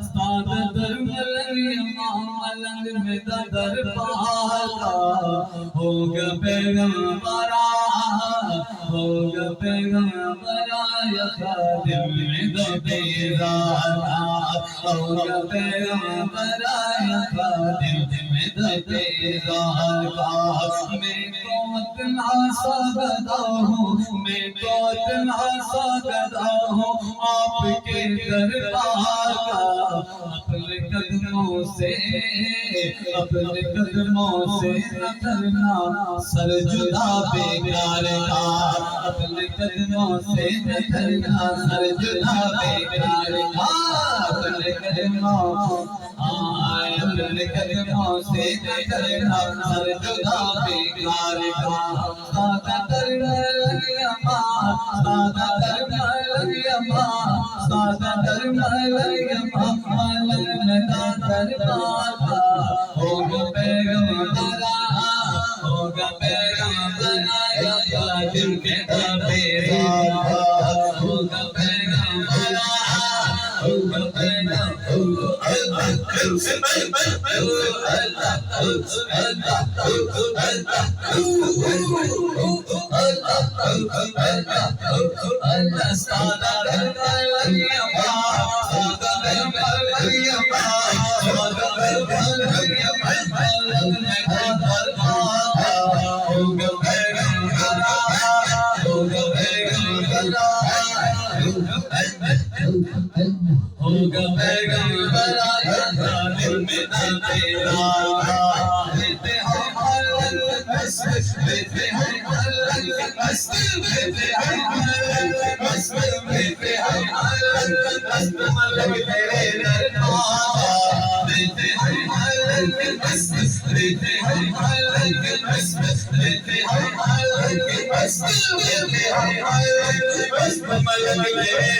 सादर मलंग मलंग में दरबारा होगा पैगंबरा होगा पैगंबरा या खादिम में दबेदारा होगा पैगंबरा या खादिम में दबेदारा मैं तो इतना सागदा हूँ मैं तो इतना सागदा हूँ आपके दरबार का अपने कदमों से न करना सर जुदा बेकार का अपने कदमों से न करना सर जुदा बेकार का अपने कदमों से न करना सर जुदा बेकार का सादा दरबार होगा पैगंबरा होगा पैगंबरा या खादिम में दरबारा होगा पैगंबरा होगा होगा पैगंबरा या खादिम में दरबारा देते हैं देते हैं देते हैं मलंग तेरे दरबार देते हैं देते हैं मलंग तेरे